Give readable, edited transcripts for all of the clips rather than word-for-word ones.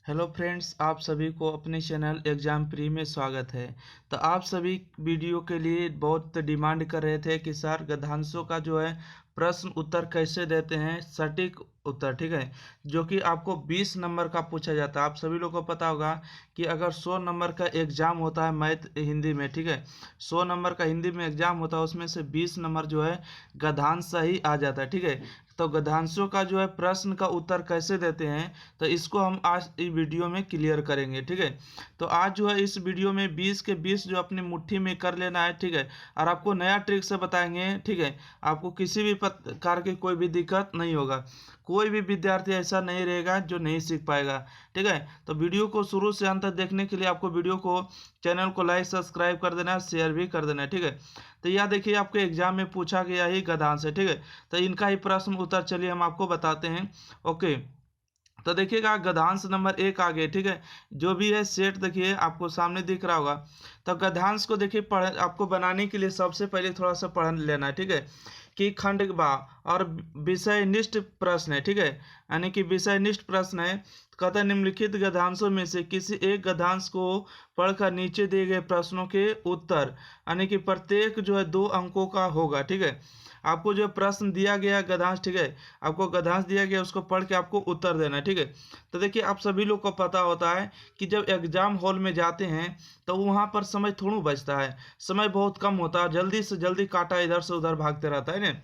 Hello friends, आप सभी को अपने चैनल एग्जाम प्री में स्वागत है। तो आप सभी वीडियो के लिए बहुत डिमांड कर रहे थे कि सर गद्यांशों का जो है प्रश्न उत्तर कैसे देते हैं, सटीक उत्तर, ठीक है, जो कि आपको 20 नंबर का पूछा जाता है। आप सभी लोगों को पता होगा कि अगर 100 नंबर का एग्जाम होता है मैथ हिंदी में, ठीक है, 100 नंबर का हिंदी में एग्जाम होता है, उसमें से 20 नंबर जो है गद्यांश ही आ जाता है, ठीक है। तो गद्यांशों का जो है प्रश्न का उत्तर कैसे देते हैं, तो इसको हम आज इस वीडियो में क्लियर करेंगे, ठीक है। तो आज जो है इस वीडियो में 20 के 20 जो अपनी मुट्ठी में कर लेना है, ठीक है। और आपको नया ट्रिक से बताएंगे, ठीक है। आपको किसी भी प्रकार की कोई भी दिक्कत नहीं होगा, कोई भी विद्यार्थी ऐसा नहीं रहेगा जो नहीं सीख पाएगा, ठीक है। तो वीडियो को शुरू से अंत तक देखने के लिए आपको वीडियो को चैनल को लाइक सब्सक्राइब कर देना है, शेयर भी कर देना है, ठीक है। तो यह देखिए आपके एग्जाम में पूछा गया ही गद्यांश है, ठीक है। तो इनका ही प्रश्न उत्तर चलिए हम आपको बताते हैं। ओके, तो देखिएगा गद्यांश नंबर 1 आ गए, ठीक है। जो भी है सेट देखिए आपको सामने दिख रहा होगा। तो गद्यांश को देखिए आपको बनाने के लिए सबसे पहले थोड़ा सा पढ़ लेना है, ठीक है, कि खंडवा और विषयनिष्ठ प्रश्न है, ठीक है। यानी कि विषयनिष्ठ प्रश्न है। कहता है निम्नलिखित गद्यांशों में से किसी एक गद्यांश को पढ़कर नीचे दिए गए प्रश्नों के उत्तर, यानी कि प्रत्येक जो है 2 अंकों का होगा, ठीक है। आपको जो प्रश्न दिया गया गद्यांश, ठीक है, आपको गद्यांश दिया गया उसको पढ़ के आपको उत्तर देना है, ठीक है। तो देखिए आप सभी लोग को पता होता है कि जब एग्जाम हॉल में जाते हैं तो वहाँ पर समय थोड़ा बचता है, समय बहुत कम होता है, जल्दी से जल्दी काटा इधर से उधर भागते रहता है ना।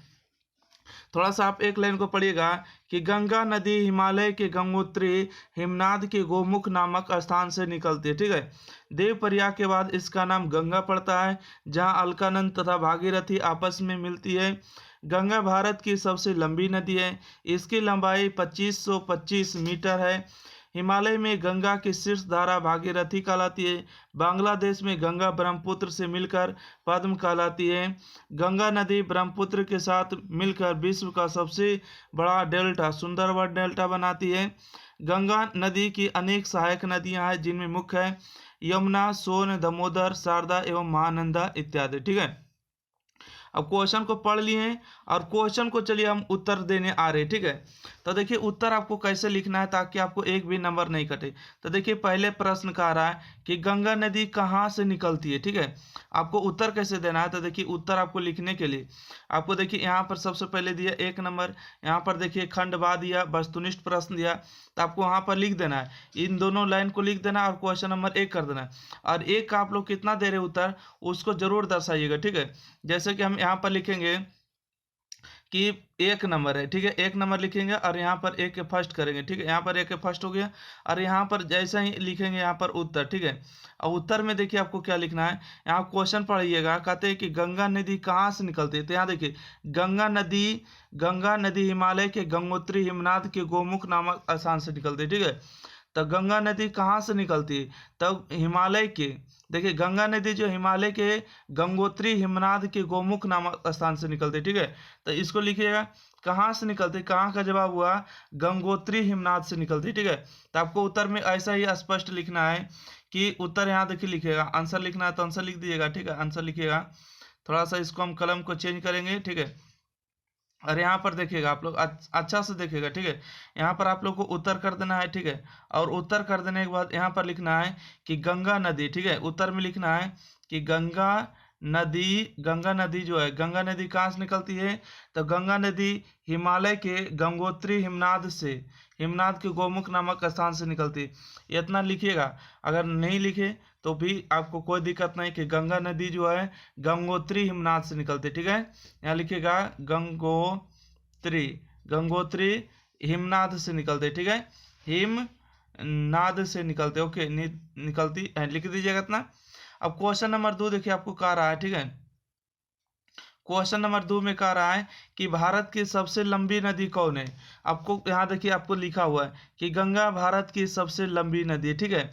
थोड़ा सा आप एक लाइन को पढ़िएगा कि गंगा नदी हिमालय के गंगोत्री हिमनाद के गोमुख नामक स्थान से निकलती है, ठीक है। देवप्रयाग के बाद इसका नाम गंगा पड़ता है, जहां अलकानंद तथा भागीरथी आपस में मिलती है। गंगा भारत की सबसे लंबी नदी है, इसकी लंबाई 2525 मीटर है। हिमालय में गंगा की शीर्ष धारा भागीरथी कहलाती है। बांग्लादेश में गंगा ब्रह्मपुत्र से मिलकर पद्म कहलाती है। गंगा नदी ब्रह्मपुत्र के साथ मिलकर विश्व का सबसे बड़ा डेल्टा सुंदरवन डेल्टा बनाती है। गंगा नदी की अनेक सहायक नदियां हैं, जिनमें मुख्य है यमुना, सोन, दामोदर, शारदा एवं महानंदा इत्यादि, ठीक है। अब क्वेश्चन को पढ़ लिए हैं और क्वेश्चन को चलिए हम उत्तर देने आ रहे हैं, ठीक है। तो देखिए उत्तर आपको कैसे लिखना है ताकि आपको एक भी नंबर नहीं कटे। तो देखिए पहले प्रश्न कह रहा है कि गंगा नदी कहाँ से निकलती है, ठीक है। आपको उत्तर कैसे देना है, तो देखिए उत्तर आपको लिखने के लिए आपको देखिए यहाँ पर सबसे पहले दिया 1 नंबर, यहाँ पर देखिए खंडवा दिया, वस्तुनिष्ठ प्रश्न दिया, तो आपको वहाँ पर लिख देना है, इन दोनों लाइन को लिख देना और क्वेश्चन नंबर 1 कर देना है। और एक का आप लोग कितना दे रहे उत्तर उसको जरूर दर्शाइएगा, ठीक है। जैसे कि हम यहाँ पर लिखेंगे कि 1 नंबर है, ठीक है, 1 नंबर लिखेंगे और यहाँ पर एक के फर्स्ट करेंगे, ठीक है, यहाँ पर एक के फर्स्ट हो गया। और यहाँ पर जैसा ही लिखेंगे यहाँ पर उत्तर, ठीक है। और उत्तर में देखिए आपको क्या लिखना है, यहाँ क्वेश्चन पढ़िएगा, कहते हैं कि गंगा नदी कहाँ से निकलती है। तो यहाँ देखिए गंगा नदी हिमालय के गंगोत्री हिमनाद के गोमुख नामक स्थान से निकलती है, ठीक है। तो गंगा नदी कहाँ से निकलती है, तब हिमालय के, देखिए गंगा नदी जो हिमालय के गंगोत्री हिमनाद के गोमुख नामक स्थान से निकलती है, ठीक है। तो इसको लिखिएगा कहाँ से निकलती, कहाँ का जवाब हुआ गंगोत्री हिमनाद से निकलती, ठीक है। तो आपको उत्तर में ऐसा ही स्पष्ट लिखना है कि उत्तर यहाँ देखिए लिखिएगा, आंसर लिखना है तो आंसर लिख दीजिएगा, ठीक है, आंसर लिखिएगा। थोड़ा सा इसको हम कलम को चेंज करेंगे, ठीक है। और यहाँ पर देखिएगा आप लोग अच्छा से देखिएगा, ठीक है। यहाँ पर आप लोग को उत्तर कर देना है, ठीक है। और उत्तर कर देने के बाद यहाँ पर लिखना है कि गंगा नदी, ठीक है, उत्तर में लिखना है कि गंगा नदी जो है, गंगा नदी कहाँ से निकलती है, तो गंगा नदी हिमालय के गंगोत्री हिमनाद के गोमुख नामक स्थान से निकलती है। इतना लिखिएगा, अगर नहीं लिखे तो भी आपको कोई दिक्कत नहीं कि गंगा नदी जो है गंगोत्री हिमनाद से निकलती है, ठीक है। यहाँ लिखिएगा गंगोत्री हिमनाद से निकलते, ठीक है, हिमनाद से निकलते, ओके, निकलती है, लिख दीजिएगा इतना। अब क्वेश्चन नंबर 2 देखिए आपको कह रहा है, ठीक है। क्वेश्चन नंबर 2 में कह रहा है कि भारत की सबसे लंबी नदी कौन है। आपको यहाँ देखिए आपको लिखा हुआ है कि गंगा भारत की सबसे लंबी नदी है, ठीक है।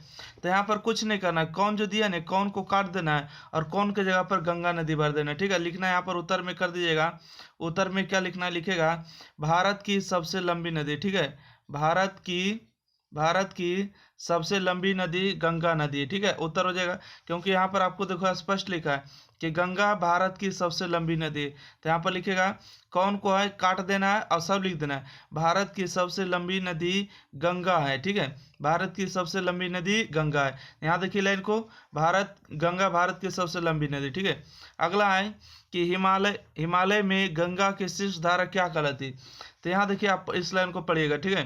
तो यहाँ पर कुछ नहीं करना है, कौन जो दिया ना कौन को काट देना है और कौन के जगह पर गंगा नदी भर देना है, ठीक है। लिखना है यहाँ पर उत्तर में कर दीजिएगा। उत्तर में क्या लिखना है, लिखेगा भारत की सबसे लंबी नदी, ठीक है, भारत की भारत की सबसे लंबी नदी गंगा नदी है। ठीक है, उत्तर हो जाएगा, क्योंकि यहाँ पर आपको देखो स्पष्ट लिखा है कि गंगा भारत की सबसे लंबी नदी है। तो यहाँ पर लिखेगा कौन को है काट देना है और सब लिख देना है। भारत की सबसे लंबी नदी गंगा है। ठीक है, भारत की सबसे लंबी नदी गंगा है। यहाँ देखिए लाइन को, गंगा भारत की सबसे लंबी नदी। ठीक है, अगला है कि हिमालय में गंगा की शीर्ष धारा क्या कहलाती। तो यहाँ देखिए आप इस लाइन को पढ़िएगा। ठीक है,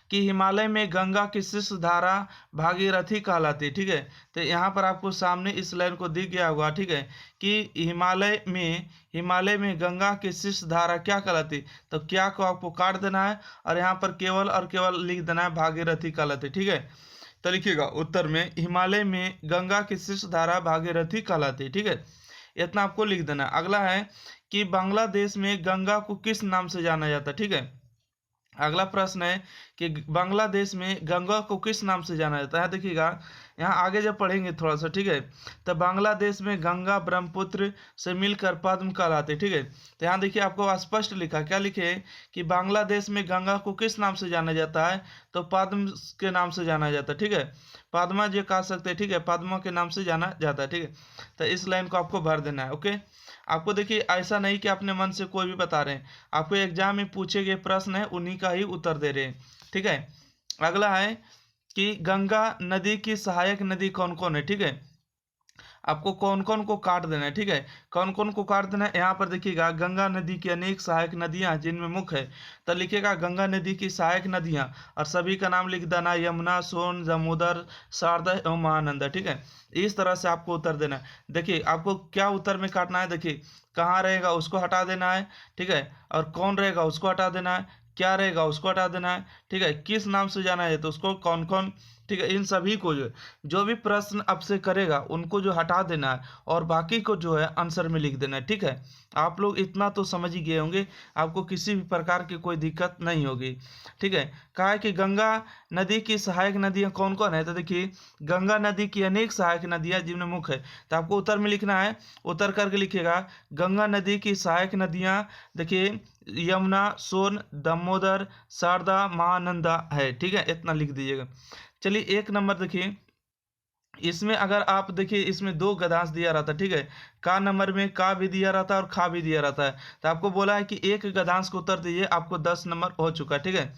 कि हिमालय में गंगा की शीर्ष धारा भागीरथी कहलाती है। ठीक है, तो यहाँ पर आपको सामने इस लाइन को दिख गया होगा। ठीक है, कि हिमालय में गंगा की शीर्ष धारा क्या कहलाती, तो क्या को आपको काट देना है और यहाँ पर केवल और केवल लिख देना है भागीरथी कहलाती। ठीक है, तो लिखिएगा उत्तर में हिमालय में गंगा की शीर्ष धारा भागीरथी कहलाती। ठीक है, इतना आपको लिख देना है। अगला है कि बांग्लादेश में गंगा को किस नाम से जाना जाता है। ठीक है, अगला प्रश्न है कि बांग्लादेश में गंगा को किस नाम से जाना जाता है। देखिएगा यहाँ आगे जब पढ़ेंगे थोड़ा सा, ठीक है, तो बांग्लादेश में गंगा ब्रह्मपुत्र से मिलकर पद्म कहलाते। ठीक है, तो यहाँ देखिए आपको स्पष्ट लिखा, क्या लिखे कि बांग्लादेश में गंगा को किस नाम से जाना जाता है, तो पद्म के नाम से जाना जाता है। ठीक है, पद्मा जो कह सकते हैं। ठीक है, पद्मा के नाम से जाना जाता है। ठीक है, तो इस लाइन को आपको भर देना है। ओके, आपको देखिए ऐसा नहीं कि अपने मन से कोई भी बता रहे हैं, आपको एग्जाम में पूछे गए प्रश्न है उन्हीं का ही उत्तर दे रहे हैं। ठीक है, अगला है कि गंगा नदी की सहायक नदी कौन कौन है। ठीक है, आपको कौन कौन को काट देना है। ठीक है, कौन कौन को काट देना है, यहाँ पर देखिएगा गंगा नदी की अनेक सहायक नदियां जिनमें मुख्य है, तो लिखिएगा गंगा नदी की सहायक नदियां और सभी का नाम लिख देना, यमुना, सोन, दामोदर, शारदा एवं महानंदा। ठीक है, इस तरह से आपको उत्तर देना है। देखिए आपको क्या उत्तर में काटना है, देखिए कहाँ रहेगा उसको हटा देना है। ठीक है, और कौन रहेगा उसको हटा देना है, क्या रहेगा उसको हटा देना है। ठीक है, किस नाम से जाना है तो उसको कौन कौन। ठीक है, इन सभी को जो भी प्रश्न आपसे करेगा उनको जो हटा देना है और बाकी को जो है आंसर में लिख देना है। ठीक है, आप लोग इतना तो समझ ही गए होंगे, आपको किसी भी प्रकार की कोई दिक्कत नहीं होगी। ठीक है, कहा है कि गंगा नदी की सहायक नदियां कौन कौन है, तो देखिए गंगा नदी की अनेक सहायक नदियां जिनमें मुख्य है, तो आपको उत्तर में लिखना है। उत्तर करके लिखिएगा गंगा नदी की सहायक नदियां, देखिए यमुना, सोन, दामोदर, शारदा, महानंदा है। ठीक है, इतना लिख दीजिएगा। चलिए एक नंबर देखिए, इसमें अगर आप देखिए इसमें दो गद्यांश दिया रहता। ठीक है, का नंबर में का भी दिया रहता है और खा भी दिया रहता है, तो आपको बोला है कि एक गद्यांश को उत्तर दीजिए, आपको 10 नंबर हो चुका है। ठीक है,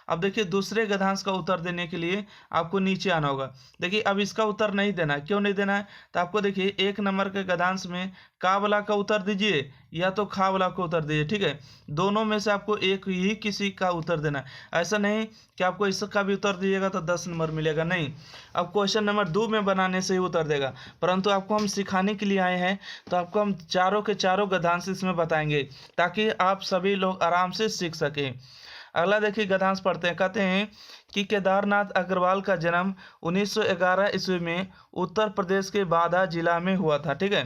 अब देखिए दूसरे गद्यांश का उत्तर देने के लिए आपको नीचे आना होगा। देखिए अब इसका उत्तर नहीं देना है, क्यों नहीं देना है, तो आपको देखिए एक नंबर के गद्यांश में का वाला का उत्तर दीजिए या तो खा वाला का उत्तर दीजिए। ठीक है, दोनों में से आपको एक ही किसी का उत्तर देना है। ऐसा नहीं कि आपको इसका भी उत्तर दीजिएगा तो 10 नंबर मिलेगा, नहीं। अब क्वेश्चन नंबर 2 में बनाने से ही उत्तर देगा, परंतु आपको हम सिखाने के लिए आए हैं, तो आपको हम चारों के चारों गद्यांश इसमें बताएंगे ताकि आप सभी लोग आराम से सीख सकें। अगला देखिए गद्यांश पढ़ते हैं, कहते हैं कि केदारनाथ अग्रवाल का जन्म 1911 ईस्वी में उत्तर प्रदेश के बांदा जिला में हुआ था। ठीक है,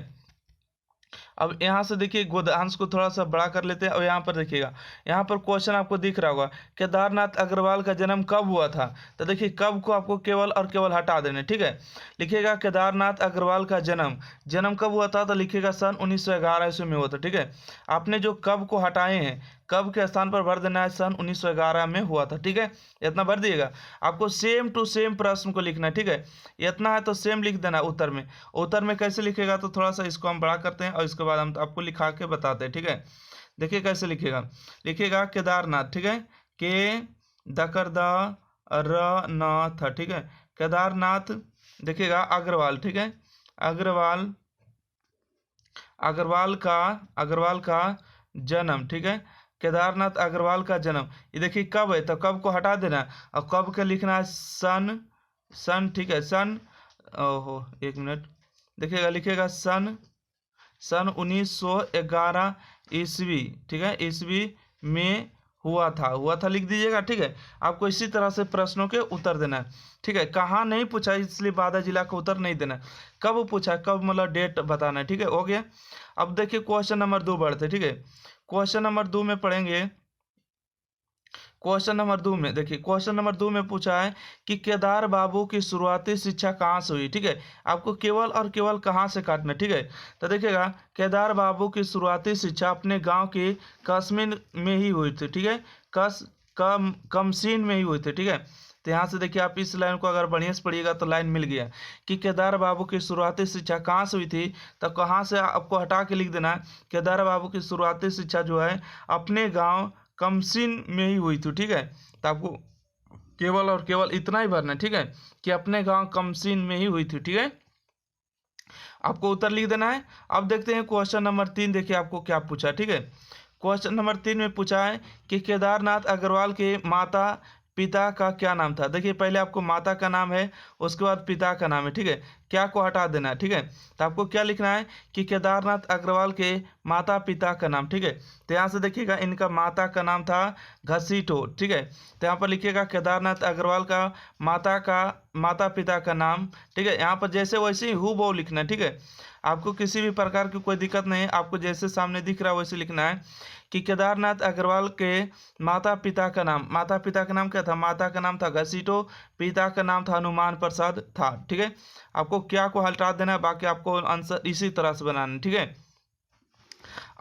अब यहाँ से देखिए गद्यांश को थोड़ा सा बड़ा कर लेते हैं और यहाँ पर देखिएगा, यहाँ पर क्वेश्चन आपको दिख रहा होगा केदारनाथ अग्रवाल का जन्म कब हुआ था, तो देखिए कब को आपको केवल और केवल हटा देना। ठीक है, लिखिएगा केदारनाथ अग्रवाल का जन्म कब हुआ था, तो लिखिएगा सन 1911 ईस्वी में हुआ था। ठीक है, आपने जो कब को हटाए हैं, कब के स्थान पर भर देना है, सन 1911 में हुआ था। ठीक है, इतना भर दिएगा। आपको सेम टू सेम प्रश्न को लिखना है। ठीक है, इतना है तो सेम लिख देना उत्तर में। उत्तर में कैसे लिखेगा, तो थोड़ा सा इसको हम बड़ा करते हैं और इसके बाद हम आपको लिखा के बताते हैं। ठीक है, देखिए कैसे लिखेगा, लिखेगा केदारनाथ। ठीक है, के दकर द र न थ। ठीक है, केदारनाथ देखिएगा अग्रवाल। ठीक है, अग्रवाल अग्रवाल का जन्म। ठीक है, केदारनाथ अग्रवाल का जन्म, ये देखिए कब है, तो कब को हटा देना और कब के लिखना है सन। ठीक है, सन, ओहो एक मिनट, देखिएगा लिखिएगा सन 1911 ईस्वी। ठीक है, ईस्वी में हुआ था लिख दीजिएगा। ठीक है, आपको इसी तरह से प्रश्नों के उत्तर देना है। ठीक है, कहाँ नहीं पूछा इसलिए बांदा जिला का उत्तर नहीं देना, कब पूछा, कब मतलब डेट बताना है। ठीक है, हो गया। अब देखिए क्वेश्चन नंबर 2 बढ़ते। ठीक है, क्वेश्चन नंबर 2 में पढ़ेंगे, क्वेश्चन नंबर 2 में देखिए, क्वेश्चन नंबर 2 में पूछा है कि केदार बाबू की शुरुआती शिक्षा कहाँ से हुई। ठीक है, आपको केवल और केवल कहाँ से काटना। ठीक है, तो देखिएगा केदार बाबू की शुरुआती शिक्षा अपने गांव के कस्मिन में ही हुई थी। ठीक है, कमसीन में ही हुई थी। ठीक है, तो यहाँ से देखिए आप इस लाइन को अगर बढ़िया से पढ़िएगा तो लाइन मिल गया कि केदार बाबू की शुरुआती शिक्षा कहाँ से हुई थी, तो कहाँ से आपको हटा के लिख देना है। केदार बाबू की शुरुआती शिक्षा जो है अपने गाँव कमसिन में ही हुई थी, ठीक है। तो आपको केवल और केवल इतना ही भरना है, ठीक है, कि अपने गांव कमसिन में ही हुई थी, ठीक है। आपको उत्तर लिख देना है। अब देखते हैं क्वेश्चन नंबर 3, देखिए आपको क्या पूछा, ठीक है। क्वेश्चन नंबर 3 में पूछा है कि केदारनाथ अग्रवाल के माता पिता का क्या नाम था। देखिए पहले आपको माता का नाम है, उसके बाद पिता का नाम है, ठीक है। क्या को हटा देना है, ठीक है। तो आपको क्या लिखना है कि केदारनाथ अग्रवाल के माता पिता का नाम, ठीक है। तो यहाँ से देखिएगा इनका माता का नाम था घसीटो, ठीक है। तो यहाँ पर लिखिएगा केदारनाथ अग्रवाल का माता पिता का नाम, ठीक है। यहाँ पर जैसे वैसे ही हु बहु लिखना है, ठीक है। आपको किसी भी प्रकार की कोई दिक्कत नहीं है, आपको जैसे सामने दिख रहा है वैसे लिखना है कि केदारनाथ अग्रवाल के माता पिता का नाम क्या था, माता का नाम था घसीटो, पिता का नाम था हनुमान प्रसाद था, ठीक है। आपको क्या को हटा देना है, बाकी आपको आंसर इसी तरह से बनाना है, ठीक है।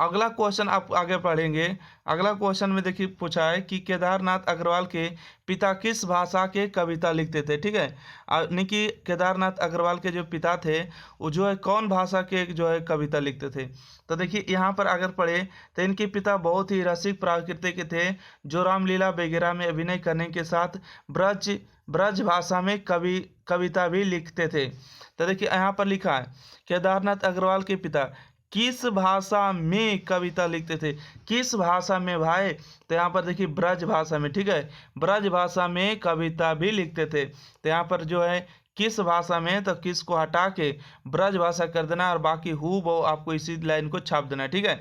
अगला क्वेश्चन आप आगे पढ़ेंगे। अगला क्वेश्चन में देखिए पूछा है कि केदारनाथ अग्रवाल के पिता किस भाषा के कविता लिखते थे, ठीक है। यानी कि केदारनाथ अग्रवाल के जो पिता थे वो जो है कौन भाषा के जो है कविता लिखते थे। तो देखिए यहाँ पर अगर पढ़े तो इनके पिता बहुत ही रसिक प्रकृति के थे, जो रामलीला वगैरह में अभिनय करने के साथ ब्रज भाषा में कविता भी लिखते थे। तो देखिए यहाँ पर लिखा है केदारनाथ अग्रवाल के पिता किस भाषा में कविता लिखते थे, किस भाषा में भाई, तो यहाँ पर देखिए ब्रज भाषा में, ठीक है। ब्रज भाषा में कविता भी लिखते थे। तो यहाँ पर जो है किस भाषा में, तो किस को हटा के ब्रज भाषा कर देना और बाकी हु बहु आपको इसी लाइन को छाप देना, ठीक है।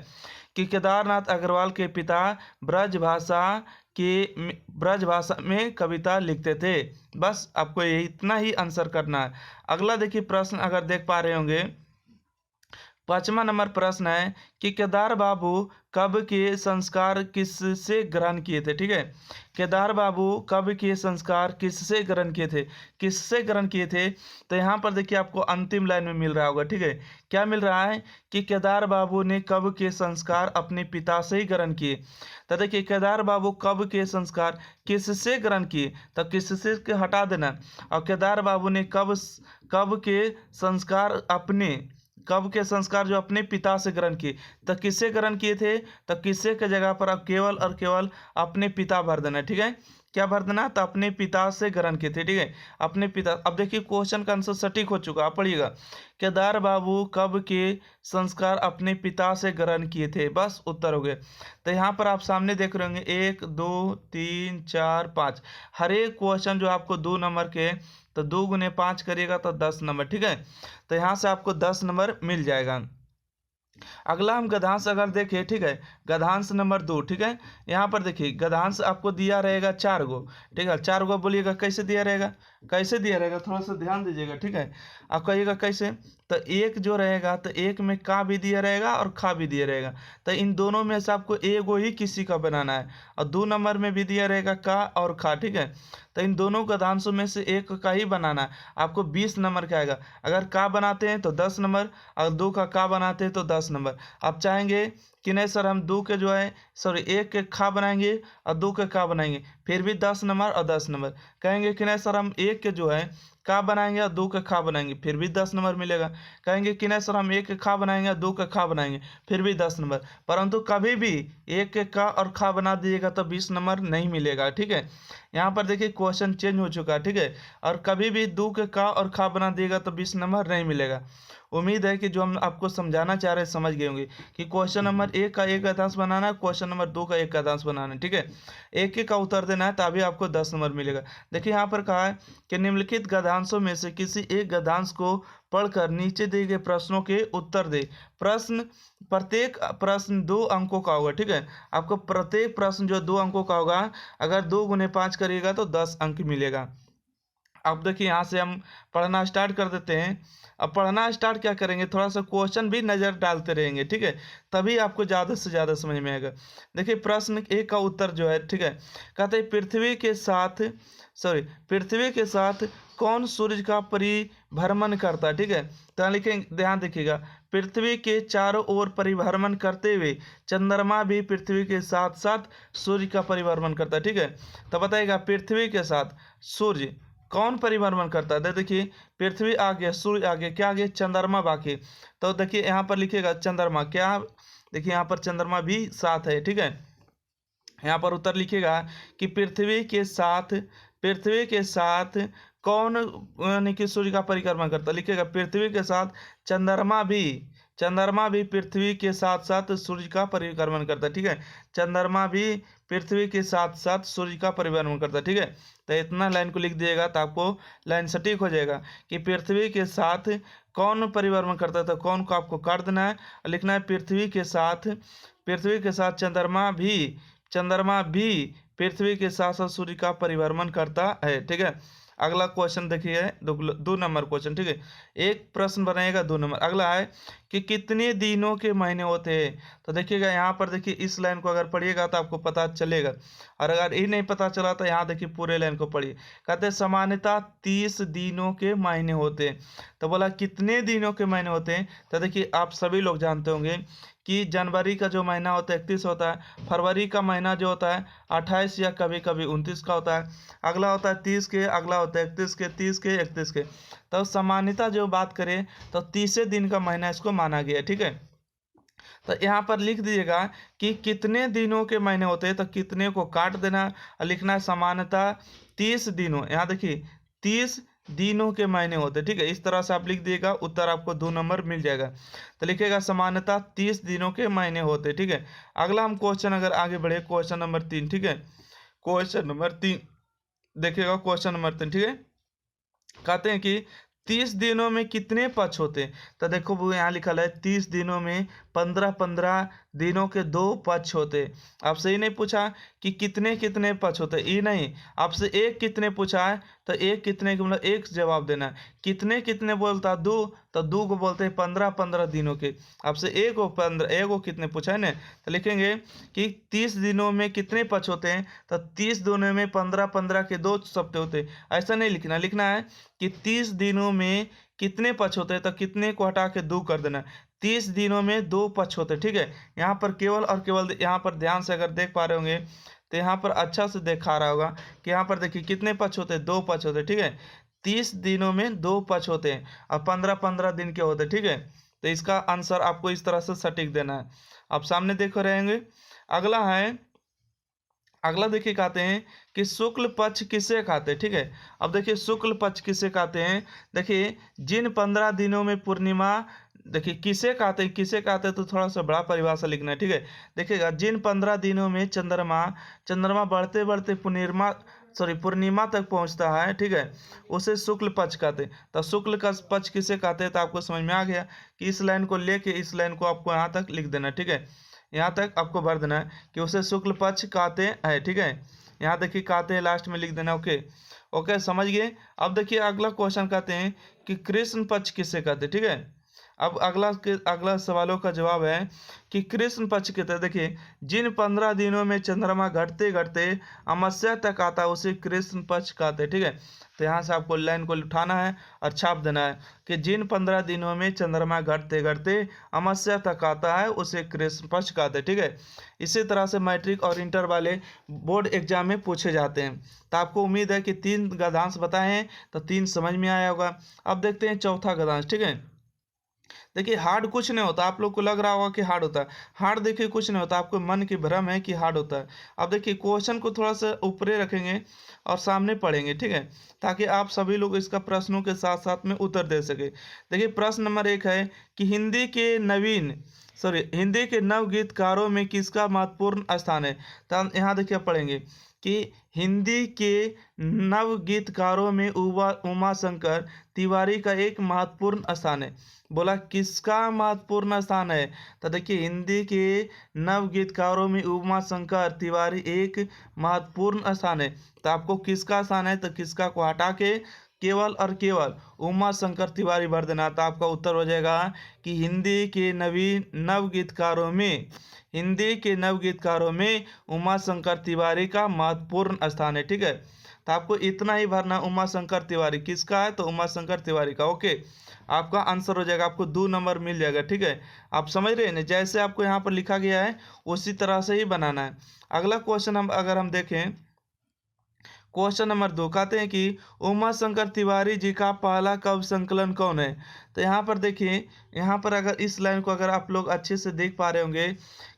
कि केदारनाथ अग्रवाल के पिता ब्रज भाषा में कविता लिखते थे। बस आपको ये इतना ही आंसर करना है। अगला देखिए प्रश्न अगर देख पा रहे होंगे, 5वां नंबर प्रश्न है कि केदार बाबू कब के संस्कार किससे ग्रहण किए थे, ठीक है। केदार बाबू कब के संस्कार किससे ग्रहण किए थे। तो यहाँ पर देखिए आपको अंतिम लाइन में मिल रहा होगा, ठीक है। क्या मिल रहा है कि केदार बाबू ने कब के संस्कार अपने पिता से ही ग्रहण किए। तो देखिए केदार बाबू कब के संस्कार किससे ग्रहण किए, तो किससे के हटा देना। और केदार बाबू ने कब के संस्कार जो अपने पिता से ग्रहण किए, तो किससे ग्रहण किए थे, तो किससे के जगह पर अब केवल और केवल अपने पिता भर देना, ठीक है। क्या भर देना, तो अपने पिता से ग्रहण किए थे, ठीक है, अपने पिता। अब देखिए क्वेश्चन का आंसर सटीक हो चुका, आप पढ़िएगा केदार बाबू कब के संस्कार अपने पिता से ग्रहण किए थे, बस उत्तर हो गए। तो यहाँ पर आप सामने देख रहे होंगे 1 2 3 4 5, हर एक क्वेश्चन जो आपको 2 नंबर के, तो 2 गुने 5 करिएगा तो 10 नंबर, ठीक है। तो यहाँ से आपको 10 नंबर मिल जाएगा। अगला हम गद्यांश अगर देखें, ठीक है, गद्यांश नंबर 2, ठीक है। यहाँ पर देखिए गद्यांश आपको दिया रहेगा 4 गो, ठीक है। 4 गो बोलिएगा कैसे दिया रहेगा, थोड़ा सा ध्यान दीजिएगा, ठीक है। आप कहिएगा कैसे, तो एक जो रहेगा तो एक में का भी दिया रहेगा और खा भी दिया रहेगा। तो इन दोनों में से आपको एगो ही किसी का बनाना है, और 2 नंबर में भी दिया रहेगा का और खा, ठीक है। तो इन दोनों गद्यांशों में से एक का ही बनाना है, आपको 20 नंबर का आएगा। अगर का बनाते हैं तो 10 नंबर, अगर 2 का बनाते हैं तो 10 नंबर। आप चाहेंगे कि नहीं सर हम 2 के जो है एक के खा बनाएंगे और 2 के का बनाएंगे, फिर भी 10 नंबर और 10 नंबर। कहेंगे कि नहीं सर हम 1 के जो है का बनाएंगे और 2 के खा बनाएंगे, फिर भी 10 नंबर मिलेगा। कहेंगे कि नहीं सर हम 1 के खा बनाएंगे और 2 के खा बनाएंगे, फिर भी 10 नंबर। परंतु कभी भी 1 के का और खा बना दीजिएगा तो 20 नंबर नहीं मिलेगा, ठीक है। यहाँ पर देखिए क्वेश्चन चेंज हो चुका है, ठीक है। और कभी भी 2 के का और खा बना दिएगा तो 20 नंबर नहीं मिलेगा। उम्मीद है कि जो हम आपको समझाना चाह रहे हैं समझ गए होंगे कि क्वेश्चन नंबर 1 का एक गद्यांश बनाना है, क्वेश्चन नंबर 2 का एक गद्यांश बनाना है, ठीक है। एक का उत्तर देना है तभी आपको 10 नंबर मिलेगा। देखिए यहाँ पर कहा है कि निम्नलिखित गद्यांशों में से किसी एक गद्यांश को पढ़कर नीचे दिए गए प्रश्नों के उत्तर दे। प्रत्येक प्रश्न 2 अंकों का होगा, ठीक है। आपको प्रत्येक प्रश्न जो 2 अंकों का होगा, अगर 2 गुने 5 करिएगा तो 10 अंक मिलेगा। अब देखिए यहाँ से हम पढ़ना स्टार्ट कर देते हैं। अब पढ़ना स्टार्ट क्या करेंगे, थोड़ा सा क्वेश्चन भी नज़र डालते रहेंगे, ठीक है, तभी आपको ज़्यादा से ज़्यादा समझ में आएगा। देखिए प्रश्न 1 का उत्तर जो है, ठीक है, कहते हैं पृथ्वी के साथ कौन सूर्य का परिभ्रमण करता है, ठीक है। तो लिखें, ध्यान देखिएगा, पृथ्वी के चारों ओर परिभ्रमण करते हुए चंद्रमा भी पृथ्वी के साथ साथ सूर्य का परिभ्रमण करता है। ठीक है, तो बताइएगा पृथ्वी के साथ सूर्य कौन परिभ्रमण करता है। देखिए पृथ्वी आगे, सूर्य आगे, क्या आगे, चंद्रमा बाकी। तो देखिए यहाँ पर लिखिएगा चंद्रमा, क्या, देखिए यहाँ पर चंद्रमा भी साथ है। ठीक है, यहाँ पर उत्तर लिखिएगा कि पृथ्वी के साथ कौन यानी कि सूर्य का परिक्रमण करता है। लिखिएगा पृथ्वी के साथ चंद्रमा भी पृथ्वी के साथ साथ सूर्य का परिक्रमण करता है। ठीक है, चंद्रमा भी पृथ्वी के साथ साथ सूर्य का परिभ्रमण करता है। ठीक है, तो इतना लाइन को लिख दिएगा तो आपको लाइन सटीक हो जाएगा कि पृथ्वी के साथ कौन परिभ्रमण करता है। तो कौन को आपको काट देना है और लिखना है पृथ्वी के साथ चंद्रमा भी पृथ्वी के साथ साथ सूर्य का परिभ्रमण करता है। ठीक है, अगला क्वेश्चन देखिए, 2 नंबर क्वेश्चन। ठीक है, एक प्रश्न बनाएगा 2 नंबर। अगला है कि कितने दिनों के महीने होते हैं। तो देखिएगा यहाँ पर देखिए इस लाइन को अगर पढ़िएगा तो आपको पता चलेगा, और अगर ये नहीं पता चला तो यहाँ देखिए पूरे लाइन को पढ़िए। कहते हैं सामान्यतः 30 दिनों के महीने होते हैं। तो बोला कितने दिनों के महीने होते हैं। तो देखिए आप सभी लोग जानते होंगे कि जनवरी का जो महीना होता है 31 होता है, फरवरी का महीना जो होता है 28 या कभी कभी 29 का होता है, अगला होता है 30 के, अगला होता है 31 के, 30 के, 31 के। तो सामान्यतः जो बात करें तो 30 दिन का महीना इसको माना गया है। ठीक है, तो यहाँ पर लिख दीजिएगा कि कितने दिनों के महीने होते हैं। तो कितने को काट देना और लिखना है सामान्यतः 30 दिनों। यहाँ देखिए 30 दिनों के महीने होते हैं। ठीक है, इस तरह से आप लिख दिएगा, उत्तर आपको 2 नंबर मिल जाएगा। तो लिखिएगा सामान्यतः 30 दिनों के महीने होते हैं। ठीक है, अगला हम क्वेश्चन अगर आगे बढ़े, क्वेश्चन नंबर 3। ठीक है, क्वेश्चन नंबर 3 देखिएगा, क्वेश्चन नंबर 3। ठीक है, कहते हैं कि 30 दिनों में कितने पक्ष होते हैं। तो देखो वो यहाँ लिखा है 30 दिनों में 15 दिनों के 2 पक्ष होते। आपसे ये नहीं पूछा कि कितने कितने पक्ष होते, ये नहीं, आपसे एक कितने पूछा है तो एक कितने के मतलब एक जवाब देना है। कितने कितने बोलता है 2, तो 2 को बोलते हैं 15 दिनों के। आपसे एक को कितने पूछा है ना, तो लिखेंगे कि 30 दिनों में कितने पक्ष होते हैं। तो 30 दिनों में 15 के 2 सप्ताह होते हैं। ऐसा नहीं लिखना, लिखना है कि 30 दिनों में कितने पक्ष होते हैं। तो कितने को हटा के 2 कर देना। 30 दिनों में 2 पक्ष होते हैं। ठीक है, यहाँ पर केवल और केवल, यहाँ पर ध्यान से अगर देख पा रहे होंगे तो यहाँ पर अच्छा से देखा रहा होगा कि यहाँ पर देखिए कितने पक्ष होते हैं, 2 पक्ष होते हैं। ठीक है, 30 दिनों में 2 पक्ष होते हैं और 15 दिन के होते हैं। ठीक है, तो इसका आंसर आपको इस तरह से सटीक देना है। आप सामने देख रहेंगे। अगला देखिए कहते हैं कि शुक्ल पक्ष किसे कहते हैं। ठीक है, अब देखिए शुक्ल पक्ष किसे कहते हैं। देखिए जिन 15 दिनों में पूर्णिमा, देखिए किसे कहते हैं तो थोड़ा सा बड़ा परिभाषा लिखना है। ठीक है, देखिएगा जिन 15 दिनों में चंद्रमा बढ़ते बढ़ते पूर्णिमा तक पहुंचता है। ठीक है, उसे शुक्ल पक्ष कहते हैं। तो शुक्ल का पक्ष किसे कहते हैं, तो आपको समझ में आ गया कि इस लाइन को लेके इस लाइन को आपको यहाँ तक लिख देना। ठीक है, यहाँ तक आपको भर देना है कि उसे शुक्ल पक्ष कहते हैं। ठीक है, यहाँ देखिए कहते हैं लास्ट में लिख देना। ओके, समझ गए। अब देखिए अगला क्वेश्चन कहते हैं कि कृष्ण पक्ष किसे कहते हैं। ठीक है, अब अगला सवालों का जवाब है कि कृष्ण पक्ष के तहत देखिए जिन 15 दिनों में चंद्रमा घटते घटते अमावस्या तक आता है उसे कृष्ण पक्ष कहते हैं। ठीक है, तो यहाँ से आपको लाइन को उठाना है और छाप देना है कि जिन 15 दिनों में चंद्रमा घटते घटते अमावस्या तक आता है उसे कृष्ण पक्ष कहते हैं। ठीक है, इसी तरह से मैट्रिक और इंटर वाले बोर्ड एग्जाम में पूछे जाते हैं। तो आपको उम्मीद है कि 3 गद्यांश बताए हैं तो 3 समझ में आया होगा। अब देखते हैं चौथा गद्यांश। ठीक है, देखिए हार्ड कुछ नहीं होता, आप लोग को लग रहा होगा कि हार्ड होता है। हार्ड देखिए कुछ नहीं होता, आपको मन की भ्रम है कि हार्ड होता है। अब देखिए क्वेश्चन को थोड़ा सा ऊपरे रखेंगे और सामने पढ़ेंगे। ठीक है, ताकि आप सभी लोग इसका प्रश्नों के साथ साथ में उत्तर दे सके। देखिए प्रश्न नंबर 1 है कि हिंदी के नव गीतकारों में किसका महत्वपूर्ण स्थान है। तो यहाँ देखिए पढ़ेंगे कि हिंदी के नव गीतकारों में उमा शंकर तिवारी का एक महत्वपूर्ण स्थान है। बोला किसका महत्वपूर्ण स्थान है। तो देखिए हिंदी के नव गीतकारों में उमा शंकर तिवारी एक महत्वपूर्ण स्थान है। तो आपको किसका स्थान है, तो किसका को हटा के केवल और केवल उमा शंकर तिवारी भर देना। तो आपका उत्तर हो जाएगा कि हिंदी के नवगीतकारों में उमा शंकर तिवारी का महत्वपूर्ण स्थान है। ठीक है, तो आपको इतना ही भरना। उमा शंकर तिवारी किसका है? तो उमा शंकर तिवारी का। ओके, आपका आंसर हो जाएगा, आपको 2 नंबर मिल जाएगा। ठीक है, आप समझ रहे हैं ना, जैसे आपको यहाँ पर लिखा गया है उसी तरह से ही बनाना है। अगला क्वेश्चन अगर हम देखें, क्वेश्चन नंबर 2 कहते हैं कि उमा शंकर तिवारी जी का पहला कवि संकलन कौन है? तो यहाँ पर देखिए, यहाँ पर अगर इस लाइन को अगर आप लोग अच्छे से देख पा रहे होंगे,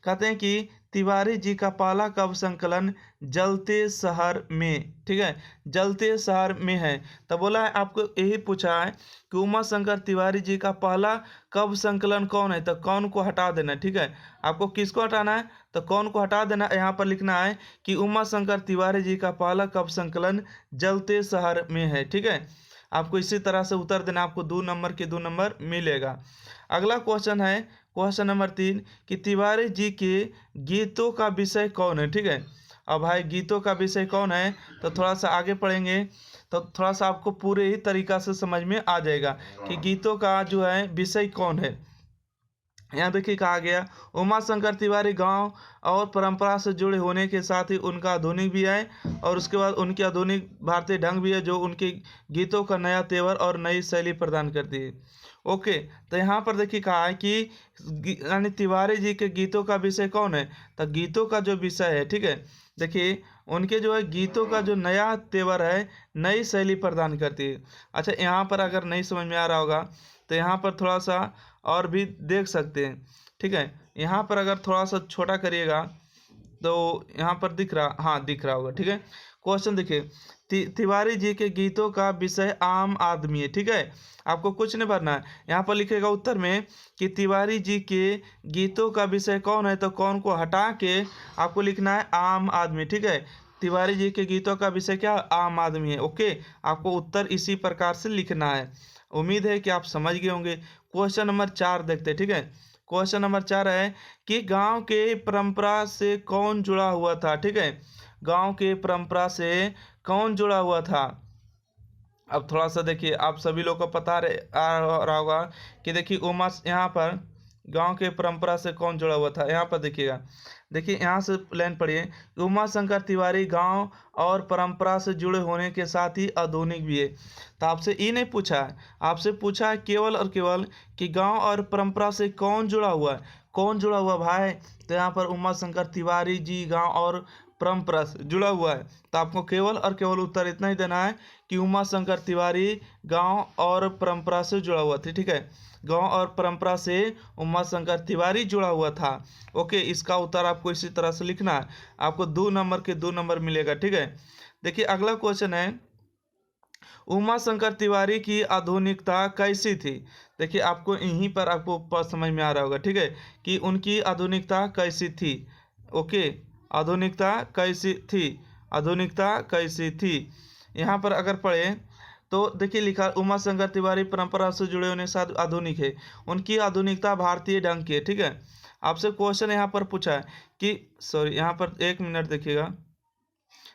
कहते हैं कि तिवारी जी का पहला कवि संकलन जलते शहर में, ठीक है, जलते शहर में है। तो बोला है, आपको यही पूछा है कि उमा शंकर तिवारी जी का पहला कवि संकलन कौन है? तो कौन को हटा देना है। ठीक है, आपको किसको हटाना है? तो कौन को हटा देना। यहाँ पर लिखना है कि उमा शंकर तिवारी जी का पहला कवि संकलन जलते शहर में है। ठीक है, आपको इसी तरह से उत्तर देना, आपको 2 नंबर के 2 नंबर मिलेगा। अगला क्वेश्चन है क्वेश्चन नंबर 3 कि तिवारी जी के गीतों का विषय कौन है? ठीक है, अब भाई गीतों का विषय कौन है, तो थोड़ा सा आगे पढ़ेंगे तो थोड़ा सा आपको पूरे ही तरीका से समझ में आ जाएगा कि गीतों का जो है विषय कौन है। यहाँ देखिए कहा गया, उमा शंकर तिवारी गांव और परंपरा से जुड़े होने के साथ ही उनका आधुनिक भी है, और उसके बाद उनकी आधुनिक भारतीय ढंग भी है जो उनके गीतों का नया तेवर और नई शैली प्रदान करती है। ओके, तो यहाँ पर देखिए कहा है कि यानी तिवारी जी के गीतों का विषय कौन है? तो गीतों का जो विषय है, ठीक है, देखिए उनके जो है गीतों का जो नया तेवर है, नई शैली प्रदान करती है। अच्छा, यहाँ पर अगर नहीं समझ में आ रहा होगा तो यहाँ पर थोड़ा सा और भी देख सकते हैं। ठीक है, यहाँ पर अगर थोड़ा सा छोटा करिएगा तो यहाँ पर दिख रहा, हाँ दिख रहा होगा। ठीक है, क्वेश्चन देखिए, तिवारी जी के गीतों का विषय आम आदमी है। ठीक है, आपको कुछ नहीं भरना है, यहाँ पर लिखेगा उत्तर में कि तिवारी जी के गीतों का विषय कौन है, तो कौन को हटा के आपको लिखना है आम आदमी। ठीक है, तिवारी जी के गीतों का विषय क्या? आम आदमी है। ओके, आपको उत्तर इसी प्रकार से लिखना है। उम्मीद है कि आप समझ गए होंगे। क्वेश्चन नंबर 4 देखते हैं। ठीक है, क्वेश्चन नंबर 4 है कि गांव के परंपरा से कौन जुड़ा हुआ था? ठीक है, गांव के परंपरा से कौन जुड़ा हुआ था? अब थोड़ा सा देखिए, आप सभी लोग को पता आ रहा होगा कि देखिए उमा, यहाँ पर गांव के परंपरा से कौन जुड़ा हुआ था। यहाँ पर देखिएगा, देखिए यहाँ से लाइन पढ़िए, उमा शंकर तिवारी गांव और परंपरा से जुड़े होने के साथ ही आधुनिक भी है। तो आपसे ये नहीं पूछा है, आपसे पूछा है केवल और केवल कि गांव और परंपरा से कौन जुड़ा हुआ है। कौन जुड़ा हुआ भाई? तो यहाँ पर उमा शंकर तिवारी जी गांव और परंपरा से जुड़ा हुआ है। तो आपको केवल और केवल उत्तर इतना ही देना है कि उमा शंकर तिवारी गांव और परंपरा से जुड़ा हुआ था। ठीक है, गांव और परंपरा से उमा शंकर तिवारी जुड़ा हुआ था। ओके, इसका उत्तर आपको इसी तरह से लिखना है, आपको 2 नंबर के 2 नंबर मिलेगा। ठीक है, देखिए अगला क्वेश्चन है, उमा शंकर तिवारी की आधुनिकता कैसी थी? देखिए आपको यहीं पर आपको समझ में आ रहा होगा। ठीक है, कि उनकी आधुनिकता कैसी थी। ओके, आधुनिकता कैसी थी, आधुनिकता कैसी थी। यहाँ पर अगर पढ़े तो देखिए लिखा, उमा शंकर तिवारी परंपरा से जुड़े होने के साथ आधुनिक है, उनकी आधुनिकता भारतीय ढंग की है। ठीक है, आपसे क्वेश्चन यहाँ पर पूछा है कि, सॉरी यहाँ पर 1 मिनट देखिएगा,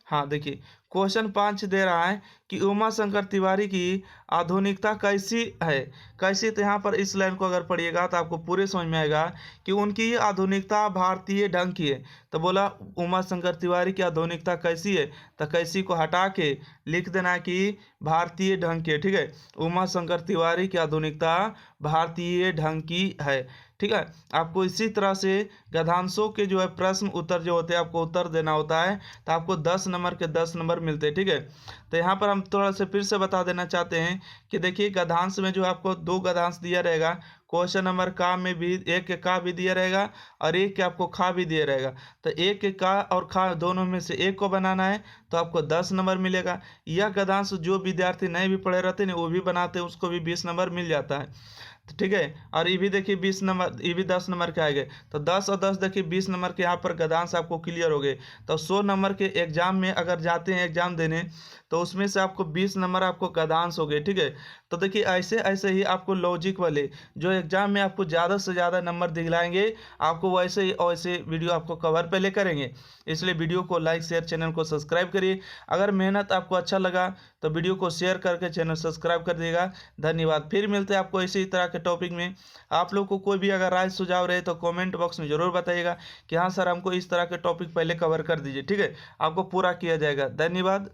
हाँ देखिए क्वेश्चन 5 दे रहा है कि उमा शंकर तिवारी की आधुनिकता कैसी है, कैसी। तो यहाँ पर इस लाइन को अगर पढ़िएगा तो आपको पूरे समझ में आएगा कि उनकी आधुनिकता भारतीय ढंग की है। तो बोला उमा शंकर तिवारी की आधुनिकता कैसी है, तो कैसी को हटा के लिख देना कि भारतीय ढंग की है। ठीक है, उमा शंकर तिवारी की आधुनिकता भारतीय ढंग की है। ठीक है, आपको इसी तरह से गद्यांशों के जो है प्रश्न उत्तर जो होते हैं आपको उत्तर देना होता है। तो आपको 10 नंबर के 10 नंबर मिलते हैं। ठीक है, तो यहाँ पर हम थोड़ा सा फिर से बता देना चाहते हैं कि देखिए गद्यांश में जो आपको 2 गद्यांश दिया रहेगा। क्वेश्चन नंबर का में भी एक के का भी दिया रहेगा और एक के आपको खा भी दिया रहेगा। तो एक के का और खा दोनों में से एक को बनाना है तो आपको 10 नंबर मिलेगा। यह गद्यांश जो विद्यार्थी नहीं भी पढ़े रहते हैं वो भी बनाते हैं, उसको भी 20 नंबर मिल जाता है। तो ठीक है, और ये भी देखिए 20 नंबर, ये भी 10 नंबर के आएंगे। तो 10 और 10 देखिए 20 नंबर के यहाँ पर गद्यांश आपको क्लियर हो गए। तो 100 नंबर के एग्जाम में अगर जाते हैं एग्जाम देने तो उसमें से आपको 20 नंबर आपको गद्यांश हो गए, ठीक है। तो देखिए ऐसे ऐसे ही आपको लॉजिक वाले जो एग्जाम में आपको ज़्यादा से ज़्यादा नंबर दिलाएंगे, आपको वैसे ही वैसे वीडियो आपको कवर पहले करेंगे। इसलिए वीडियो को लाइक शेयर, चैनल को सब्सक्राइब करिए। अगर मेहनत आपको अच्छा लगा तो वीडियो को शेयर करके चैनल सब्सक्राइब कर दिएगा। धन्यवाद। फिर मिलते हैं आपको इसी तरह के टॉपिक में। आप लोग को कोई भी अगर राय सुझाव रहे तो कमेंट बॉक्स में ज़रूर बताइएगा कि हाँ सर, हमको इस तरह के टॉपिक पहले कवर कर दीजिए, ठीक है। आपको पूरा किया जाएगा। धन्यवाद।